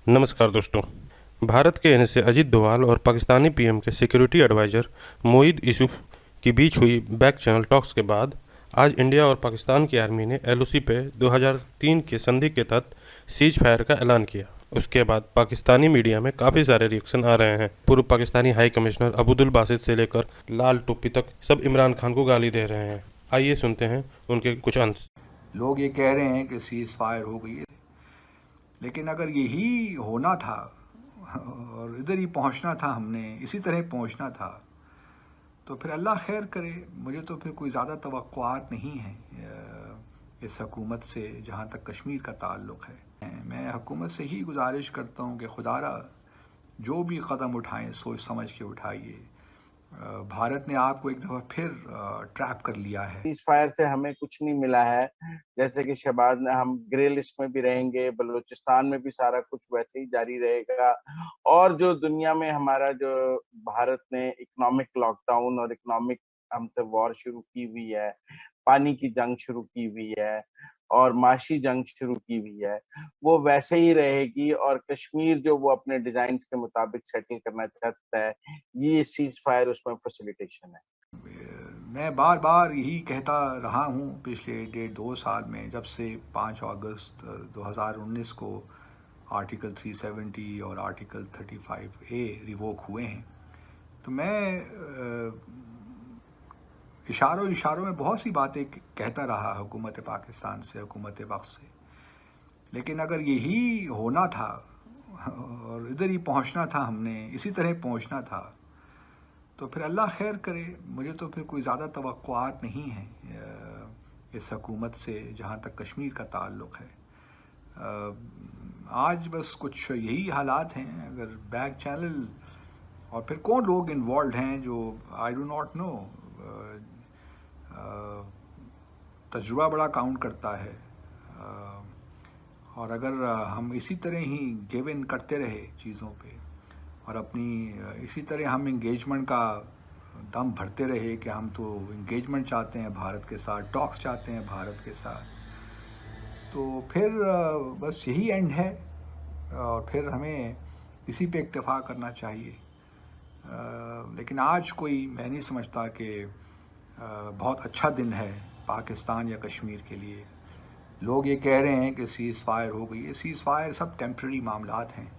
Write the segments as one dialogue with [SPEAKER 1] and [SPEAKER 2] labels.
[SPEAKER 1] नमस्कार दोस्तों। भारत के एनएसए अजीत डोभाल और पाकिस्तानी पीएम के सिक्योरिटी एडवाइज़र मोईद यूसुफ के बीच हुई बैक चैनल टॉक्स के बाद आज इंडिया और पाकिस्तान की आर्मी ने एलओसी पे 2003 के संधि के तहत सीज फायर का ऐलान किया। उसके बाद पाकिस्तानी मीडिया में काफ़ी सारे रिएक्शन आ रहे हैं। पूर्व पाकिस्तानी हाई कमिश्नर अब्दुल बासित से लेकर लाल टोपी तक सब इमरान खान को गाली दे रहे हैं। आइए सुनते हैं उनके कुछ अंश।
[SPEAKER 2] लोग ये कह रहे हैं कि सीज फायर हो गई है, लेकिन अगर यही होना था और इधर ही पहुंचना था, हमने इसी तरह पहुंचना था, तो फिर अल्लाह खैर करे। मुझे तो फिर कोई ज़्यादा तवक्कुआत नहीं है इस हुकूमत से जहाँ तक कश्मीर का ताल्लुक़ है। मैं हुकूमत से ही गुजारिश करता हूँ कि खुदारा जो भी कदम उठाएं सोच समझ के उठाइए। भारत ने आपको एक दफ़ा फिर ट्रैप कर लिया है।
[SPEAKER 3] सीज फायर से हमें कुछ नहीं मिला है, जैसे कि शहबाज ने, हम ग्रे लिस्ट में भी रहेंगे, बलूचिस्तान में भी सारा कुछ वैसे ही जारी रहेगा। और जो दुनिया में हमारा जो भारत ने इकोनॉमिक लॉकडाउन और इकोनॉमिक हमसे वॉर शुरू की हुई है, पानी की जंग शुरू की हुई है और माशी जंग शुरू की हुई है, वो वैसे ही रहेगी। और कश्मीर जो वो अपने डिजाइन के मुताबिक सेटल करना चाहता है, ये सीज फायर उसमें फैसिलिटेशन है।
[SPEAKER 2] मैं बार बार यही कहता रहा हूँ पिछले 1.5-2 साल में, जब से 5 अगस्त 2019 को आर्टिकल 370 और आर्टिकल 35A रिवोक हुए हैं। तो मैं इशारों में बहुत सी बातें कहता रहा हुकूमत पाकिस्तान से, हुकूमत वक्त से, लेकिन अगर यही होना था और इधर ही पहुंचना था, हमने इसी तरह पहुंचना था, तो फिर अल्लाह खैर करे। मुझे तो फिर कोई ज़्यादा तवक्कुआत नहीं है इस हुकूमत से जहाँ तक कश्मीर का ताल्लुक़ है। आज बस कुछ यही हालात हैं। अगर बैक चैनल और फिर कौन लोग इन्वॉल्व हैं जो आई डू नॉट नो, तजुर्बा बड़ा काउंट करता है। और अगर हम इसी तरह ही गिव इन करते रहे चीज़ों पे और अपनी इसी तरह हम इंगेजमेंट का दम भरते रहे कि हम तो इंगेजमेंट चाहते हैं भारत के साथ, टॉक्स चाहते हैं भारत के साथ, तो फिर बस यही एंड है और फिर हमें इसी पे इक्तफा करना चाहिए। लेकिन आज कोई, मैं नहीं समझता कि बहुत अच्छा दिन है पाकिस्तान या कश्मीर के लिए। लोग ये कह रहे हैं कि सीज़ फायर हो गई है। सीज़ फायर सब टेम्प्रेरी मामलात हैं।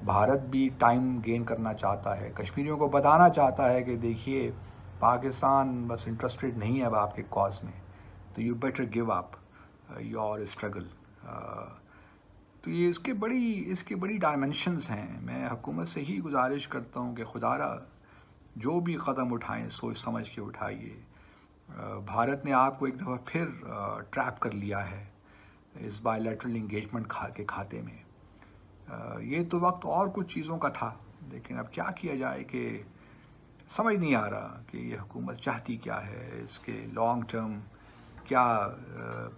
[SPEAKER 2] भारत भी टाइम गेन करना चाहता है, कश्मीरियों को बताना चाहता है कि देखिए पाकिस्तान बस इंटरेस्टेड नहीं है अब आपके कॉज में, तो you better give up your struggle. तो ये इसके बड़ी डायमेंशंस हैं। मैं हुकूमत से ही गुजारिश करता हूँ कि खुदारा जो भी कदम उठाएं सोच समझ के उठाइए। भारत ने आपको एक दफ़ा फिर ट्रैप कर लिया है इस बायलैटरल इंगेजमेंट के खाते में। ये तो वक्त और कुछ चीज़ों का था, लेकिन अब क्या किया जाए कि समझ नहीं आ रहा कि ये हुकूमत चाहती क्या है, इसके लॉन्ग टर्म क्या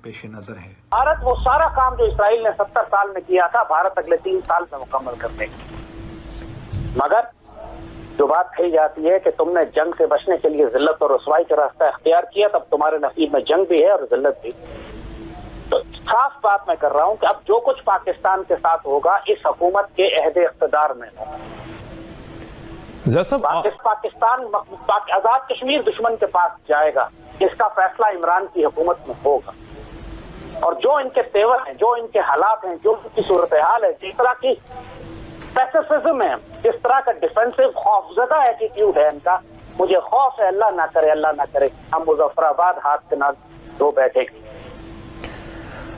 [SPEAKER 2] पेश नज़र है।
[SPEAKER 4] भारत वो सारा काम जो इसराइल ने 70 साल में किया था, भारत अगले 3 साल में मुकम्मल कर देगी। मगर जो बात कही जाती है कि तुमने जंग से बचने के लिए जिल्लत और रुसवाई का रास्ता इख्तियार किया, तब तुम्हारे नसीब में जंग भी है और जिल्लत भी। तो खास बात मैं कर रहा हूं कि अब जो कुछ पाकिस्तान के साथ होगा इस हुकूमत के अहद इख्तिदार में होगा। पाकिस्तान आजाद कश्मीर दुश्मन के पास जाएगा, इसका फैसला इमरान की हुकूमत में होगा। और जो इनके तेवर हैं, जो इनके हालात हैं, जो इनकी सूरत हाल है, जिस तरह की पैसिफिज्म है, जिस तरह का डिफेंसिव खौफजदा एटीट्यूड है इनका, मुझे खौफ है अल्लाह ना करे हम मुजफ्फराबाद हाथ के नाल दो बैठे,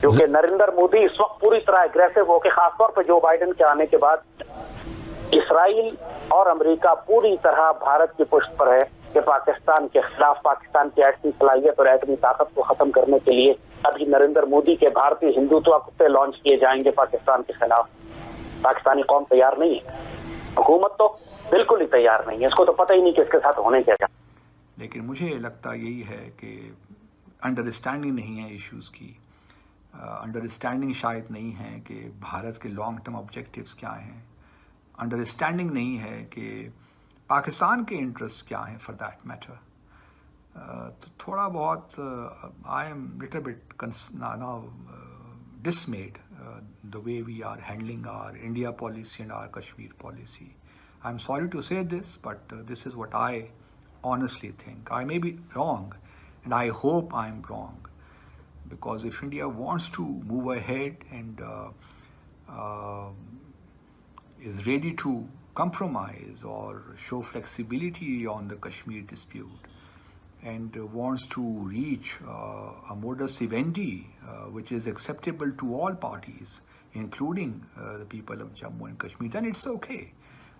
[SPEAKER 4] क्योंकि नरेंद्र मोदी इस वक्त पूरी तरह एग्रेसिव होकर, खासतौर पर जो बाइडेन के आने के बाद इसराइल और अमेरिका पूरी तरह भारत की पुष्ट पर है कि पाकिस्तान के खिलाफ, पाकिस्तान की एटमी सलाहियत और एटमी ताकत को खत्म करने के लिए अभी नरेंद्र मोदी के भारतीय हिंदुत्व कुत्ते लॉन्च किए जाएंगे पाकिस्तान के खिलाफ। पाकिस्तानी कौम तैयार नहीं है, हुकूमत तो बिल्कुल ही तैयार नहीं है, इसको तो पता ही नहीं कि इसके साथ होने क्या।
[SPEAKER 2] लेकिन मुझे लगता यही है कि अंडरस्टैंडिंग नहीं है इश्यूज़ की। अंडरस्टैंडिंग शायद नहीं है कि भारत के लॉन्ग टर्म ऑब्जेक्टिव्स क्या हैं। अंडरस्टैंडिंग नहीं है कि पाकिस्तान के इंटरेस्ट क्या हैं फॉर दैट मैटर। तो थोड़ा बहुत I am little bit now dismayed the way we are handling our India policy and our Kashmir policy. I'm sorry to say this, but this is what I honestly think. I may be wrong, and I hope I'm wrong, because if India wants to move ahead and is ready to compromise or show flexibility on the Kashmir dispute, and wants to reach a modus vivendi which is acceptable to all parties, including the people of Jammu and Kashmir, then it's okay.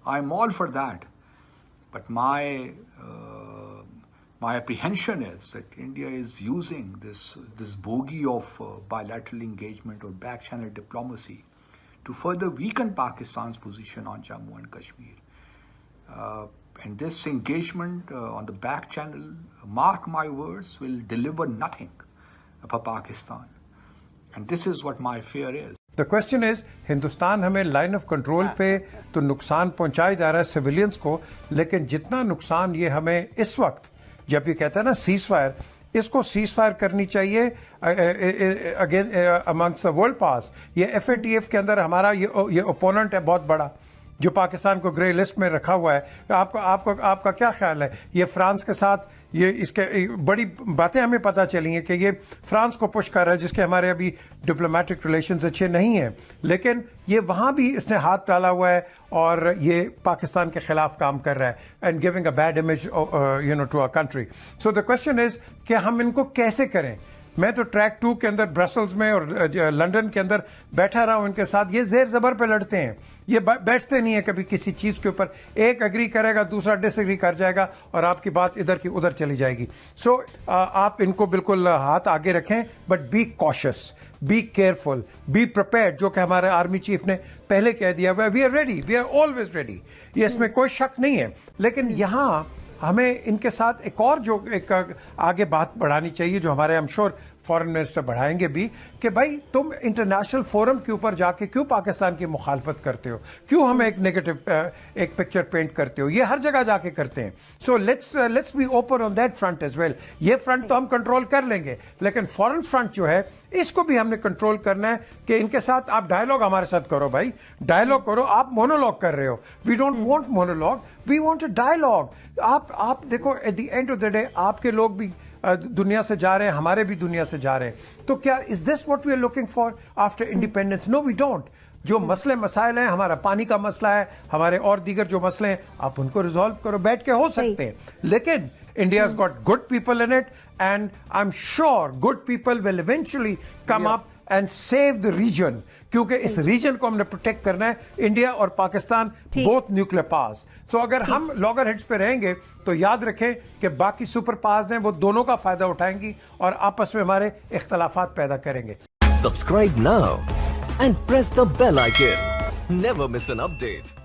[SPEAKER 2] I'm all for that. But my apprehension is that India is using this bogey of bilateral engagement or back channel diplomacy to further weaken Pakistan's position on Jammu and Kashmir. And this engagement on the back channel, mark my words, will deliver nothing for Pakistan. And this is what my fear is.
[SPEAKER 5] The question is, Hindustan हमें line of control पे तो नुकसान पहुंचाया जा रहा है civilians को, लेकिन जितना नुकसान ये हमें इस वक्त, जब ये कहता है ना सीज फायर, इसको सीज फायर करनी चाहिए अगेन अमंग्स द वर्ल्ड पास. ये FATF के अंदर हमारा ये ओपोनेंट है बहुत बड़ा, जो पाकिस्तान को ग्रे लिस्ट में रखा हुआ है. आपका क्या ख्याल है? ये फ्रांस के साथ ये इसके बड़ी बातें हमें पता चली हैं कि ये फ्रांस को पुश कर रहा है, जिसके हमारे अभी डिप्लोमेटिक रिलेशंस अच्छे नहीं हैं, लेकिन ये वहां भी इसने हाथ डाला हुआ है और ये पाकिस्तान के खिलाफ काम कर रहा है and giving a bad image to a country. So the question is कि हम इनको कैसे करें. मैं तो ट्रैक 2 के अंदर ब्रसल्स में और लंदन के अंदर बैठा रहा हूं इनके साथ. ये जेर जबर पे लड़ते हैं, ये बैठते नहीं है कभी किसी चीज के ऊपर. एक एग्री करेगा, दूसरा डिसएग्री कर जाएगा और आपकी बात इधर की उधर चली जाएगी. सो आप इनको बिल्कुल हाथ आगे रखें, but be cautious, be careful, be prepared, जो कि हमारे आर्मी चीफ ने पहले कह दिया हुआ है. We are ready, we are always ready, ये इसमें कोई शक नहीं है. लेकिन यहां हमें इनके साथ एक और जो एक आगे बात बढ़ानी चाहिए, जो हमारे हम श्योर फॉरेन मिनिस्टर बढ़ाएंगे भी, कि भाई तुम इंटरनेशनल फोरम के ऊपर जाके क्यों पाकिस्तान की मुखालफत करते हो, क्यों हमें एक नेगेटिव एक पिक्चर पेंट करते हो. ये हर जगह जाके करते हैं. So let's be open on that front as well. ये फ्रंट तो हम कंट्रोल कर लेंगे, लेकिन फॉरेन फ्रंट जो है इसको भी हमने कंट्रोल करना है कि इनके साथ आप डायलॉग हमारे साथ करो. भाई डायलॉग करो, आप मोनोलॉग कर रहे हो. We don't want monologue, we want a dialogue. आप देखो, at the end of the day आपके लोग भी दुनिया से जा रहे हैं, हमारे भी दुनिया से जा रहे हैं. तो क्या is this what we are looking for after independence? No, we don't. जो मसले मसाइल हैं, हमारा पानी का मसला है, हमारे और दीगर जो मसले हैं, आप उनको रिजॉल्व करो, बैठ के हो सकते हैं. लेकिन India has got good people in it, and I'm sure good people will eventually come up and save the region, क्योंकि इस रीजन को हमने प्रोटेक्ट करना है. इंडिया और पाकिस्तान बोथ न्यूक्लियर पावर्स. सो अगर हम लॉगर हेड्स पे रहेंगे तो याद रखें कि बाकी सुपर पावर्स हैं, वो दोनों का फायदा उठाएंगी और आपस में हमारे इख्तलाफात पैदा करेंगे.
[SPEAKER 6] Subscribe now and press the bell icon. Never miss an update.